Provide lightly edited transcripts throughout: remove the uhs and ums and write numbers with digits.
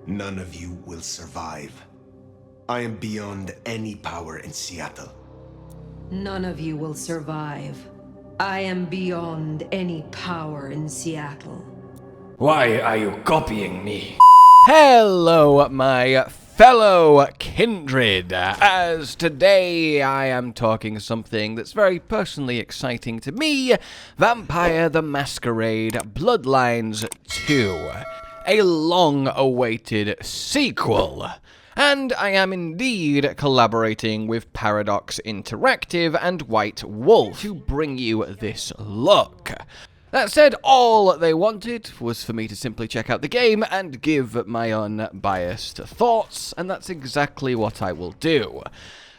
None of you will survive. I am beyond any power in Seattle. None of you will survive. I am beyond any power in Seattle. Why are you copying me? Hello, my fellow kindred, as today I am talking something that's very personally exciting to me, Vampire the Masquerade Bloodlines 2, a long-awaited sequel. And I am indeed collaborating with Paradox Interactive and White Wolf to bring you this look. That said, all they wanted was for me to simply check out the game and give my unbiased thoughts, and that's exactly what I will do.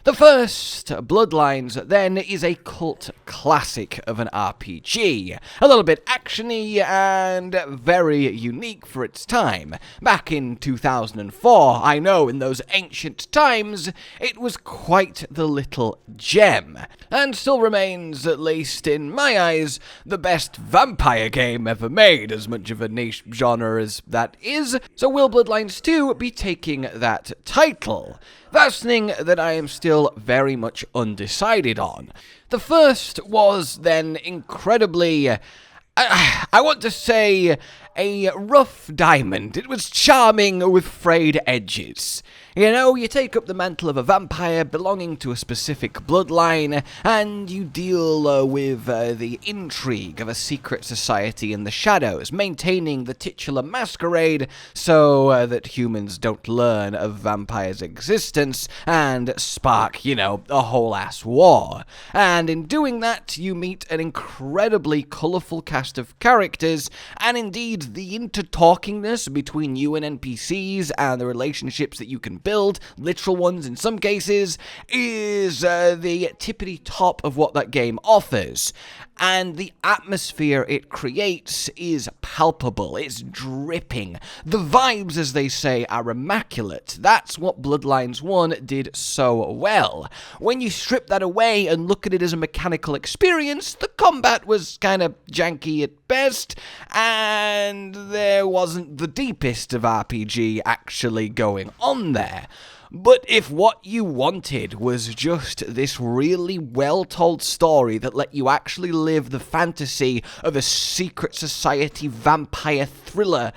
The first, Bloodlines, then, is a cult classic of an RPG. A little bit actiony and very unique for its time. Back in 2004, I know in those ancient times, it was quite the little gem. And still remains, at least in my eyes, the best vampire game ever made, as much of a niche genre as that is. So will Bloodlines 2 be taking that title? That's the thing that I am still very much undecided on. The first was then incredibly, I want to say, a rough diamond. It was charming with frayed edges. You know, you take up the mantle of a vampire belonging to a specific bloodline, and you deal with the intrigue of a secret society in the shadows, maintaining the titular masquerade so that humans don't learn of vampires' existence and spark, you know, a whole-ass war. And in doing that, you meet an incredibly colourful cast of characters, and indeed the intertalkingness between you and NPCs and the relationships that you can build, literal ones in some cases, is the tippity top of what that game offers. And the atmosphere it creates is palpable, it's dripping. The vibes, as they say, are immaculate. That's what Bloodlines 1 did so well. When you strip that away and look at it as a mechanical experience, the combat was kind of janky at best, and there wasn't the deepest of RPG actually going on there. But if what you wanted was just this really well-told story that let you actually live the fantasy of a secret society vampire thriller,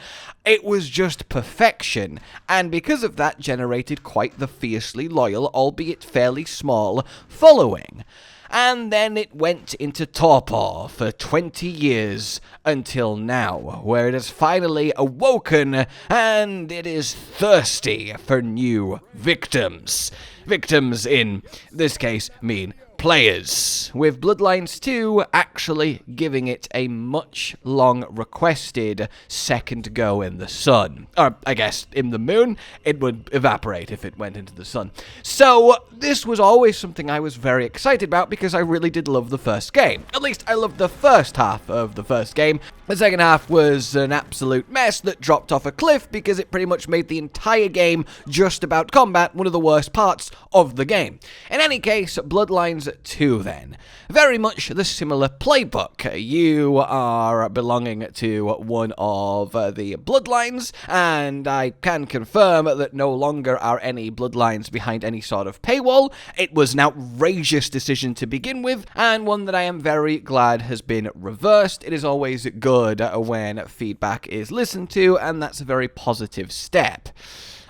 it was just perfection, and because of that generated quite the fiercely loyal, albeit fairly small, following. And then it went into torpor for 20 years until now, where it has finally awoken and it is thirsty for new victims. Victims in this case mean players, with Bloodlines 2 actually giving it a much long requested second go in the sun. Or, I guess, in the moon. It would evaporate if it went into the sun. So, this was always something I was very excited about because I really did love the first game. At least, I loved the first half of the first game. The second half was an absolute mess that dropped off a cliff because it pretty much made the entire game just about combat one of the worst parts of the game. In any case, Bloodlines 2 then. Very much the similar playbook. You are belonging to one of the bloodlines, and I can confirm that no longer are any bloodlines behind any sort of paywall. It was an outrageous decision to begin with, and one that I am very glad has been reversed. It is always good when feedback is listened to, and that's a very positive step.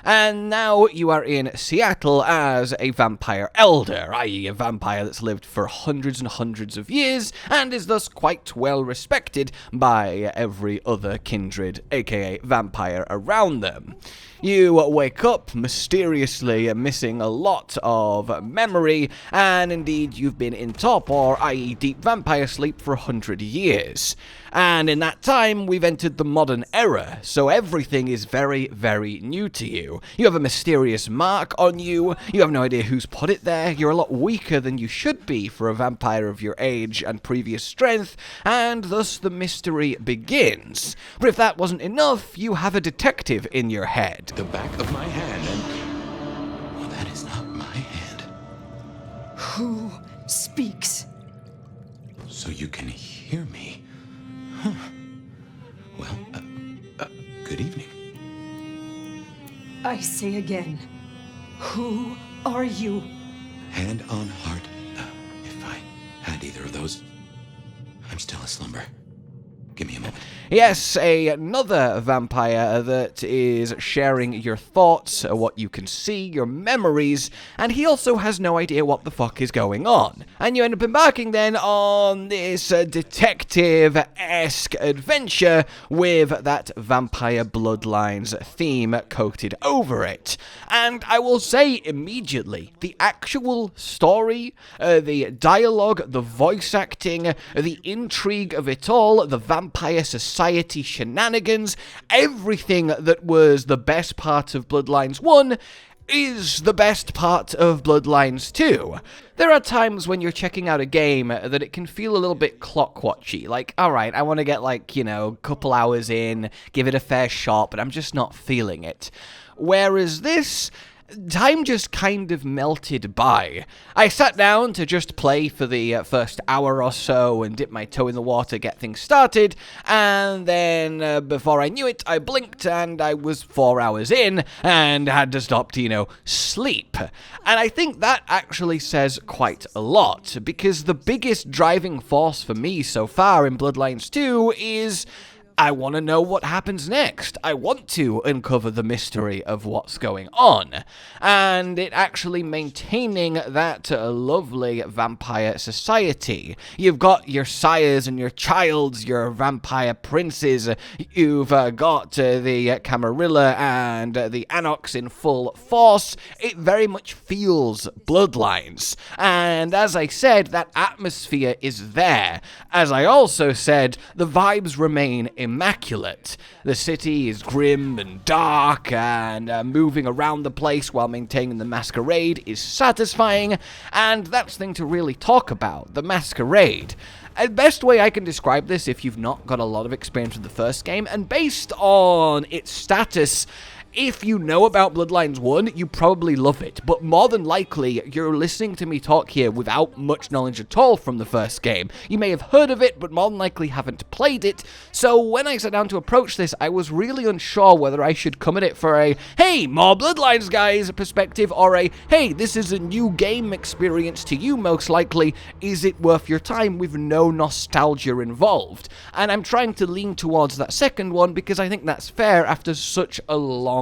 And now you are in Seattle as a vampire elder, i.e. a vampire that's lived for hundreds and hundreds of years, and is thus quite well respected by every other kindred, aka vampire, around them. You wake up mysteriously missing a lot of memory, and indeed you've been in torpor, i.e. deep vampire sleep, for 100 years. And in that time, we've entered the modern era, so everything is very, very new to you. You have a mysterious mark on you, you have no idea who's put it there, you're a lot weaker than you should be for a vampire of your age and previous strength, and thus the mystery begins. But if that wasn't enough, you have a detective in your head. The back of my hand, and... well, that is not my hand. Who speaks? So you can hear me. Huh. Well, good evening. I say again, who are you? Hand on heart, if I had either of those, I'm still aslumber. Give me a moment. Yes, another vampire that is sharing your thoughts, what you can see, your memories, and he also has no idea what the fuck is going on. And you end up embarking then on this detective-esque adventure with that Vampire Bloodlines theme coated over it. And I will say immediately, the actual story, the dialogue, the voice acting, the intrigue of it all, the Vampire Society shenanigans, everything that was the best part of Bloodlines 1 is the best part of Bloodlines 2. There are times when you're checking out a game that it can feel a little bit clock-watchy. Like, alright, I want to get like, a couple hours in, give it a fair shot, but I'm just not feeling it. Whereas this, time just kind of melted by. I sat down to just play for the first hour or so and dip my toe in the water, get things started, and then before I knew it, I blinked and I was 4 hours in and had to stop to, sleep. And I think that actually says quite a lot, because the biggest driving force for me so far in Bloodlines 2 is I want to know what happens next. I want to uncover the mystery of what's going on. And it actually maintaining that lovely vampire society. You've got your sires and your childs, your vampire princes. You've got the Camarilla and the Anox in full force. It very much feels Bloodlines. And as I said, that atmosphere is there. As I also said, the vibes remain immaculate. The city is grim and dark, and moving around the place while maintaining the masquerade is satisfying, and that's the thing to really talk about, the masquerade. The best way I can describe this, if you've not got a lot of experience with the first game, and based on its status, if you know about Bloodlines 1, you probably love it, but more than likely, you're listening to me talk here without much knowledge at all from the first game. You may have heard of it, but more than likely haven't played it, so when I sat down to approach this, I was really unsure whether I should come at it for a, hey, more Bloodlines guys perspective, or a, hey, this is a new game experience to you most likely, is it worth your time with no nostalgia involved? And I'm trying to lean towards that second one because I think that's fair after such a long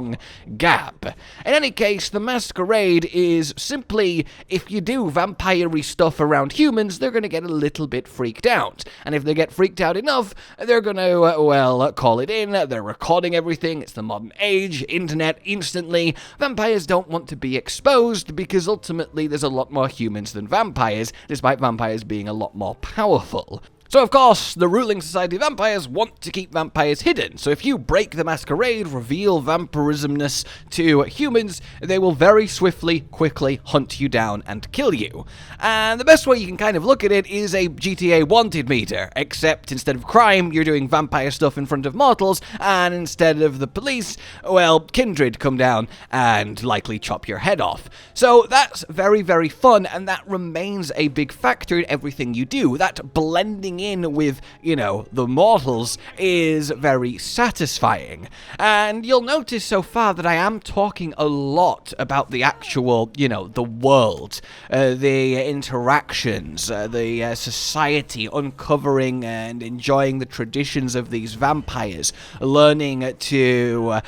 gap. In any case, the masquerade is simply, if you do vampire-y stuff around humans, they're going to get a little bit freaked out. And if they get freaked out enough, they're going to, well, call it in. They're recording everything. It's the modern age, internet, instantly. Vampires don't want to be exposed because ultimately there's a lot more humans than vampires, despite vampires being a lot more powerful. So, of course, the ruling society of vampires want to keep vampires hidden. So if you break the masquerade, reveal vampirismness to humans, they will very swiftly, quickly hunt you down and kill you. And the best way you can kind of look at it is a GTA wanted meter, except instead of crime, you're doing vampire stuff in front of mortals, and instead of the police, well, kindred come down and likely chop your head off. So that's very, very fun, and that remains a big factor in everything you do. That blending in with, the mortals is very satisfying. And you'll notice so far that I am talking a lot about the actual, the world, the interactions, the society, uncovering and enjoying the traditions of these vampires, learning to,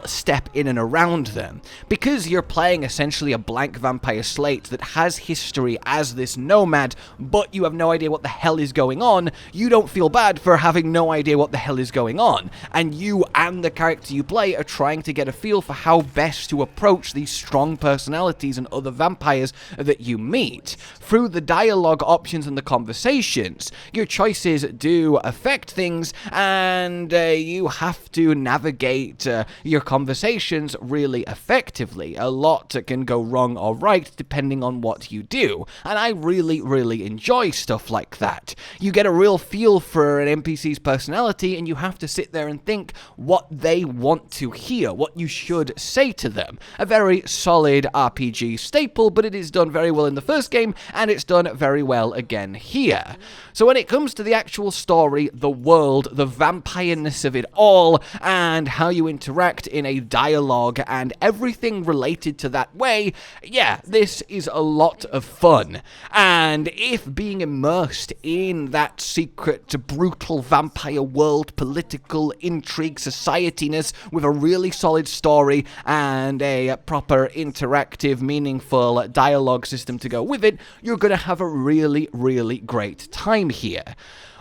step in and around them. Because you're playing essentially a blank vampire slate that has history as this nomad, but you have no idea what the hell is going on, you don't feel bad for having no idea what the hell is going on. And you and the character you play are trying to get a feel for how best to approach these strong personalities and other vampires that you meet. Through the dialogue options and the conversations, your choices do affect things, and you have to navigate your conversations really effectively. A lot can go wrong or right depending on what you do, and I really, really enjoy stuff like that. You get get a real feel for an NPC's personality, and you have to sit there and think what they want to hear, what you should say to them. A very solid RPG staple, but it is done very well in the first game, and it's done very well again here. So when it comes to the actual story, the world, the vampire-ness of it all, and how you interact in a dialogue, and everything related to that way, yeah, this is a lot of fun. And if being immersed in that secret, brutal vampire world, political intrigue, society-ness, with a really solid story and a proper interactive, meaningful dialogue system to go with it, you're going to have a really, really great time here.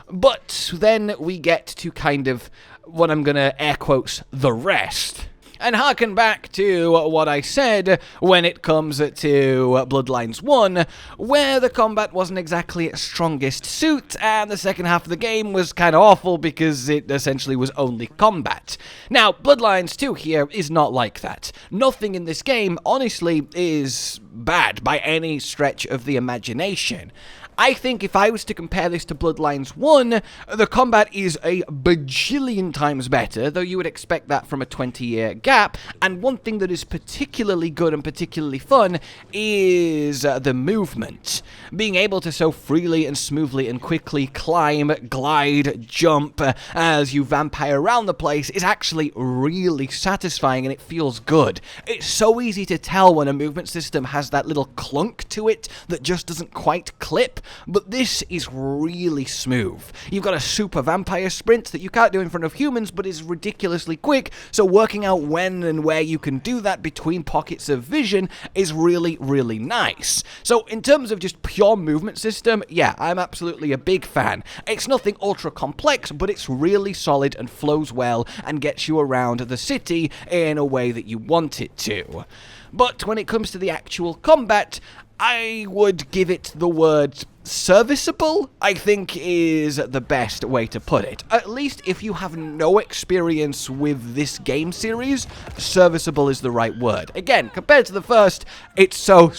But then we get to kind of what I'm going to air quotes, the rest. And harken back to what I said when it comes to Bloodlines 1, where the combat wasn't exactly its strongest suit, and the second half of the game was kind of awful because it essentially was only combat. Now, Bloodlines 2 here is not like that. Nothing in this game, honestly, is bad by any stretch of the imagination. I think if I was to compare this to Bloodlines 1, the combat is a bajillion times better, though you would expect that from a 20-year gap, and one thing that is particularly good and particularly fun is the movement. Being able to so freely and smoothly and quickly climb, glide, jump as you vampire around the place is actually really satisfying, and it feels good. It's so easy to tell when a movement system has that little clunk to it that just doesn't quite clip. But this is really smooth. You've got a super vampire sprint that you can't do in front of humans, but is ridiculously quick, so working out when and where you can do that between pockets of vision is really, really nice. So in terms of just pure movement system, yeah, I'm absolutely a big fan. It's nothing ultra complex, but it's really solid and flows well and gets you around the city in a way that you want it to. But when it comes to the actual combat, I would give it the word serviceable, I think, is the best way to put it. At least if you have no experience with this game series, serviceable is the right word. Again, compared to the first, it's so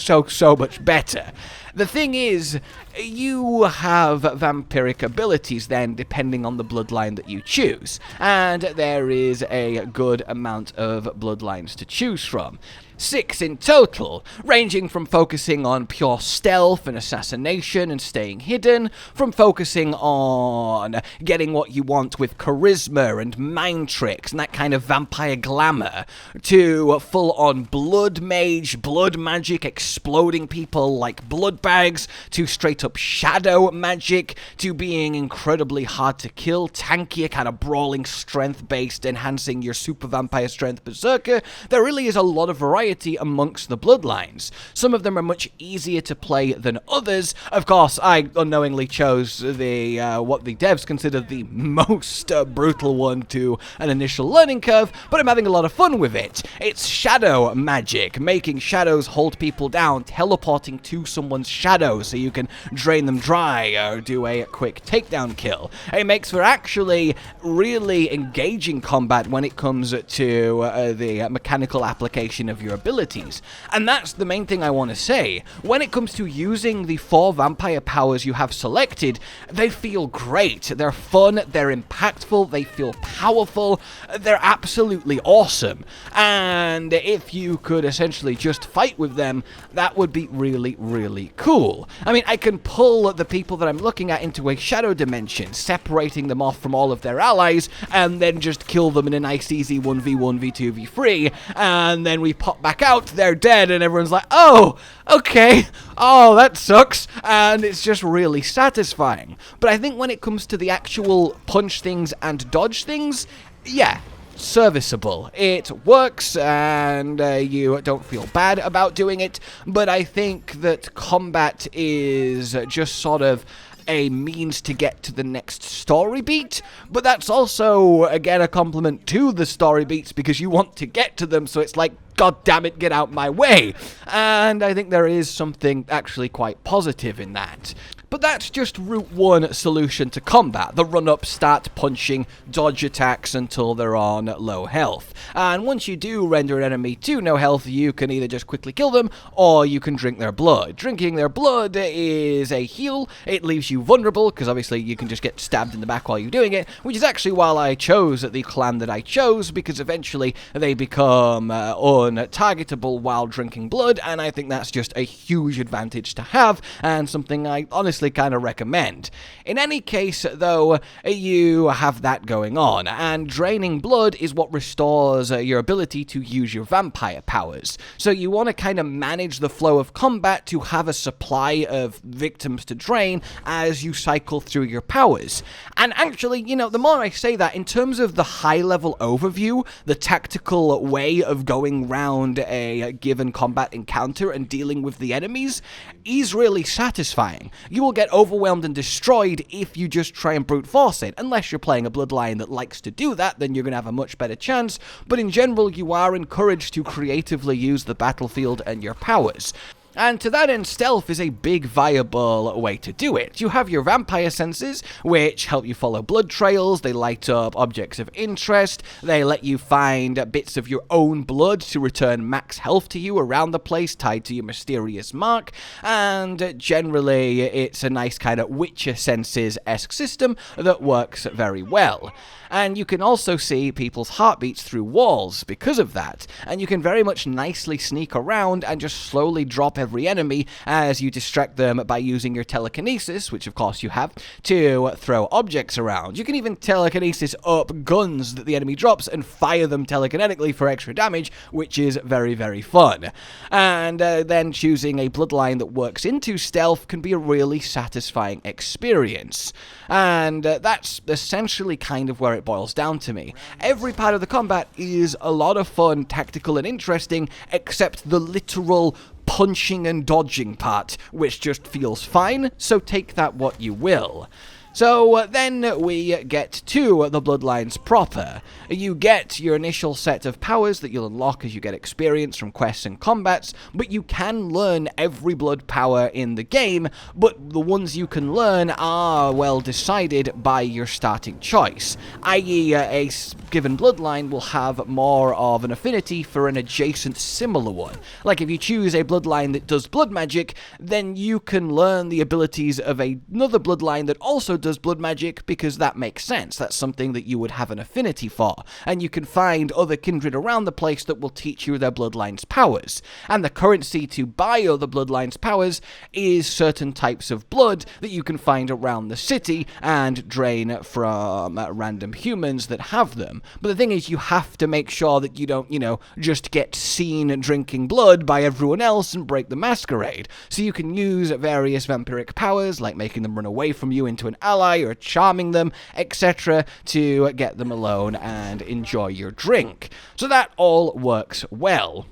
much better. The thing is, you have vampiric abilities then, depending on the bloodline that you choose, and there is a good amount of bloodlines to choose from. 6 in total, ranging from focusing on pure stealth and assassination and staying hidden, from focusing on getting what you want with charisma and mind tricks and that kind of vampire glamour, to full-on blood mage, blood magic, exploding people like blood bags, to straight-up shadow magic, to being incredibly hard to kill, tankier, kind of brawling strength-based, enhancing your super vampire strength berserker. There really is a lot of variety amongst the bloodlines. Some of them are much easier to play than others. Of course, I unknowingly chose the what the devs consider the most brutal one to an initial learning curve, but I'm having a lot of fun with it. It's shadow magic, making shadows hold people down, teleporting to someone's shadow so you can drain them dry or do a quick takedown kill. It makes for actually really engaging combat when it comes to the mechanical application of your abilities. And that's the main thing I want to say. When it comes to using the 4 vampire powers you have selected, they feel great. They're fun, they're impactful, they feel powerful, they're absolutely awesome. And if you could essentially just fight with them, that would be really, really cool. I mean, I can pull the people that I'm looking at into a shadow dimension, separating them off from all of their allies, and then just kill them in a nice easy 1v1, v2, v3, and then we pop back out, they're dead, and everyone's like, oh, okay, oh, that sucks, and it's just really satisfying. But I think when it comes to the actual punch things and dodge things, yeah, serviceable. It works, and you don't feel bad about doing it, but I think that combat is just sort of a means to get to the next story beat, but that's also, again, a compliment to the story beats because you want to get to them, so it's like, God damn it, get out my way. And I think there is something actually quite positive in that. But that's just route one solution to combat. The run-up, start punching, dodge attacks until they're on low health. And once you do render an enemy to no health, you can either just quickly kill them, or you can drink their blood. Drinking their blood is a heal. It leaves you vulnerable, because obviously you can just get stabbed in the back while you're doing it, which is actually why I chose the clan that I chose, because eventually they become untargetable while drinking blood, and I think that's just a huge advantage to have, and something I honestly kind of recommend. In any case, though, you have that going on, and draining blood is what restores your ability to use your vampire powers. So you want to kind of manage the flow of combat to have a supply of victims to drain as you cycle through your powers. And actually, you know, the more I say that, in terms of the high-level overview, the tactical way of going round a given combat encounter and dealing with the enemies is really satisfying. You will get overwhelmed and destroyed if you just try and brute force it. Unless you're playing a bloodline that likes to do that, then you're going to have a much better chance, but in general you are encouraged to creatively use the battlefield and your powers. And to that end, stealth is a big viable way to do it. You have your vampire senses, which help you follow blood trails, they light up objects of interest, they let you find bits of your own blood to return max health to you around the place tied to your mysterious mark, and generally it's a nice kind of Witcher senses-esque system that works very well. And you can also see people's heartbeats through walls because of that, and you can very much nicely sneak around and just slowly drop every enemy as you distract them by using your telekinesis, which of course you have, to throw objects around. You can even telekinesis up guns that the enemy drops and fire them telekinetically for extra damage, which is very, very fun. And then choosing a bloodline that works into stealth can be a really satisfying experience. And that's essentially kind of where it boils down to me. Every part of the combat is a lot of fun, tactical and interesting, except the literal punching and dodging part, which just feels fine, so take that what you will. So then we get to the bloodlines proper. You get your initial set of powers that you'll unlock as you get experience from quests and combats, but you can learn every blood power in the game, but the ones you can learn are, well, decided by your starting choice, i.e. a given bloodline will have more of an affinity for an adjacent similar one. Like if you choose a bloodline that does blood magic, then you can learn the abilities of another bloodline that also does blood magic, because that makes sense. That's something that you would have an affinity for, and you can find other kindred around the place that will teach you their bloodline's powers. And the currency to buy other bloodline's powers is certain types of blood that you can find around the city and drain from random humans that have them. But the thing is, you have to make sure that you don't, just get seen drinking blood by everyone else and break the masquerade. So you can use various vampiric powers, like making them run away from you into an ally, or charming them, etc., to get them alone and enjoy your drink. So that all works well.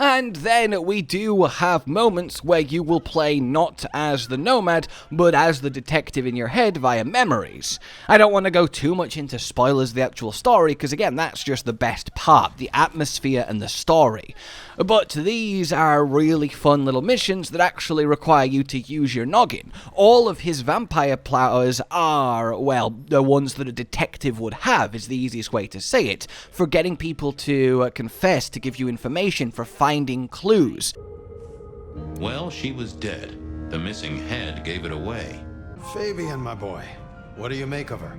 And then we do have moments where you will play not as the nomad, but as the detective in your head via memories. I don't want to go too much into spoilers of the actual story, because again, that's just the best part, the atmosphere and the story. But these are really fun little missions that actually require you to use your noggin. All of his vampire powers are, well, the ones that a detective would have, is the easiest way to say it, for getting people to confess, to give you information, for finding clues. Well, she was dead. The missing head gave it away. Fabian, my boy, what do you make of her?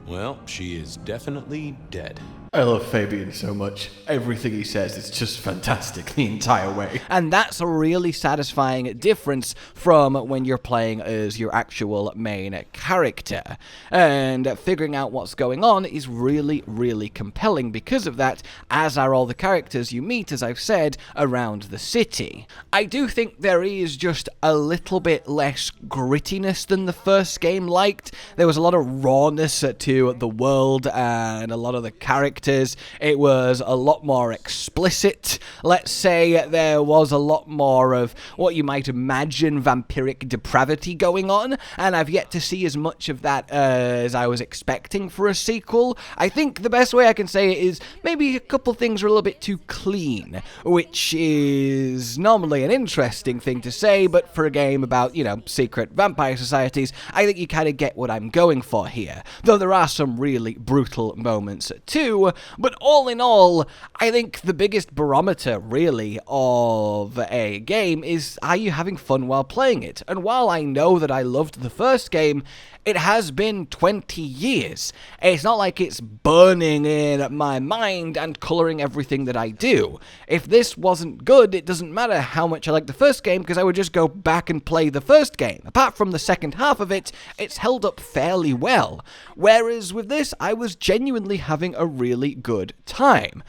Well, she is definitely dead. I love Fabian so much. Everything he says is just fantastic the entire way. And that's a really satisfying difference from when you're playing as your actual main character. And figuring out what's going on is really, really compelling because of that, as are all the characters you meet, as I've said, around the city. I do think there is just a little bit less grittiness than the first game liked. There was a lot of rawness to the world and a lot of the characters characters. It was a lot more explicit. Let's say there was a lot more of what you might imagine vampiric depravity going on, and I've yet to see as much of that as I was expecting for a sequel. I think the best way I can say it is maybe a couple things are a little bit too clean, which is normally an interesting thing to say, but for a game about, you know, secret vampire societies, I think you kind of get what I'm going for here. Though there are some really brutal moments too, but all in all, I think the biggest barometer, really, of a game is, are you having fun while playing it? And while I know that I loved the first game, it has been 20 years. It's not like it's burning in my mind and colouring everything that I do. If this wasn't good, it doesn't matter how much I like the first game, because I would just go back and play the first game. Apart from the second half of it, it's held up fairly well. Whereas with this, I was genuinely having a really good time.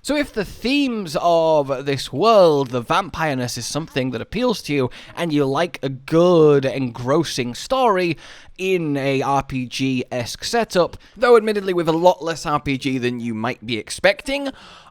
So if the themes of this world, the vampireness, is something that appeals to you, and you like a good, engrossing story in a RPG-esque setup, though admittedly with a lot less RPG than you might be expecting,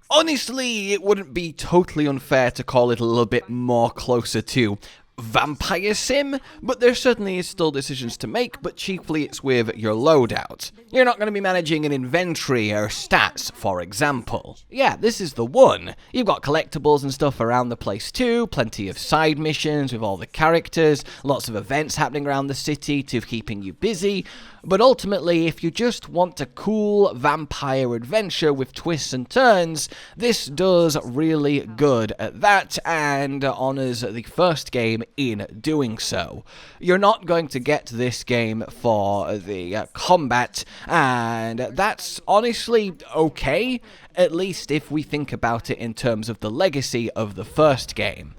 honestly, it wouldn't be totally unfair to call it a little bit more closer to vampire sim, but there certainly is still decisions to make, but chiefly it's with your loadout. You're not going to be managing an inventory or stats, for example. Yeah, this is the one. You've got collectibles and stuff around the place too, plenty of side missions with all the characters, lots of events happening around the city to keeping you busy, but ultimately, if you just want a cool vampire adventure with twists and turns, this does really good at that, and honours the first game in doing so. You're not going to get this game for the combat, and that's honestly okay, at least if we think about it in terms of the legacy of the first game.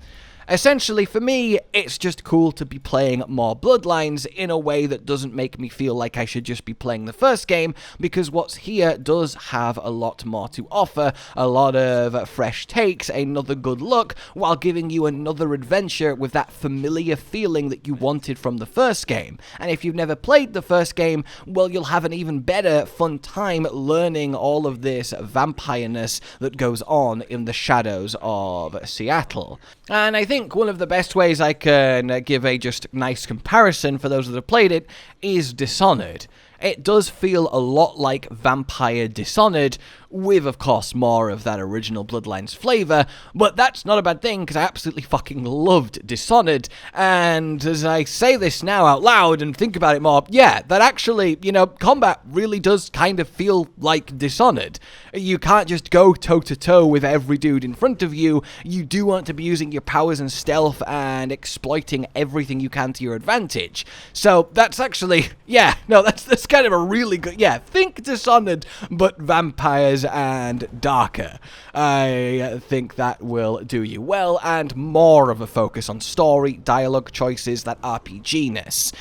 Essentially, for me, it's just cool to be playing more Bloodlines in a way that doesn't make me feel like I should just be playing the first game, because what's here does have a lot more to offer, a lot of fresh takes, another good look, while giving you another adventure with that familiar feeling that you wanted from the first game. And if you've never played the first game, well, you'll have an even better fun time learning all of this vampireness that goes on in the shadows of Seattle. And I think one of the best ways I can give a just nice comparison for those that have played it is Dishonored. It does feel a lot like Vampire Dishonored, with, of course, more of that original Bloodlines flavor, but that's not a bad thing, because I absolutely fucking loved Dishonored, and as I say this now out loud and think about it more, yeah, that actually, you know, combat really does kind of feel like Dishonored. You can't just go toe-to-toe with every dude in front of you. You do want to be using your powers and stealth and exploiting everything you can to your advantage. So that's actually, yeah, no, that's kind of a really good, yeah, think Dishonored, but vampires and darker. I think that will do you well, and more of a focus on story, dialogue choices, that RPG-ness.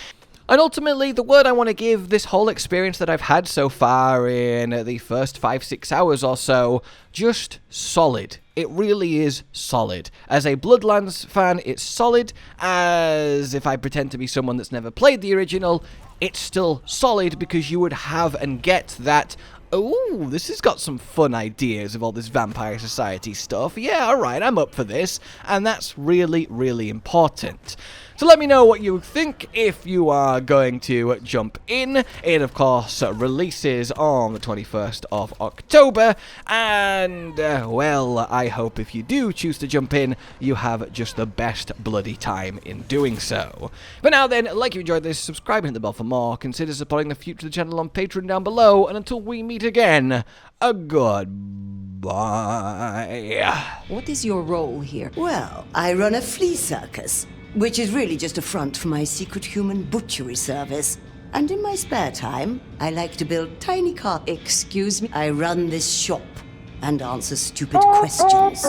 And ultimately, the word I want to give this whole experience that I've had so far in the first 5-6 hours or so, just solid. It really is solid. As a Bloodlines fan, it's solid. As if I pretend to be someone that's never played the original, it's still solid, because you would have and get that, ooh, this has got some fun ideas of all this Vampire Society stuff. Yeah, alright, I'm up for this. And that's really, really important. So let me know what you think if you are going to jump in. It, of course, releases on the 21st of October. And, well, I hope if you do choose to jump in, you have just the best bloody time in doing so. But now then, like you enjoyed this, subscribe and hit the bell for more. Consider supporting the future of the channel on Patreon down below. And until we meet again, a goodbye. What is your role here? Well, I run a flea circus, which is really just a front for my secret human butchery service. And in my spare time, I like to build tiny car. Excuse me? I run this shop and answer stupid questions.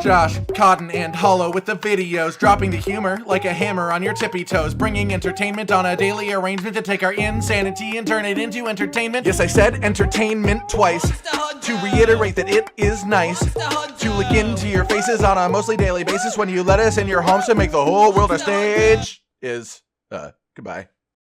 Josh, Cotton, and Hollow with the videos, dropping the humor like a hammer on your tippy toes, bringing entertainment on a daily arrangement to take our insanity and turn it into entertainment. Yes, I said entertainment twice, to reiterate that it is nice to look into your faces on a mostly daily basis when you let us in your homes to make the whole world a stage. Goodbye.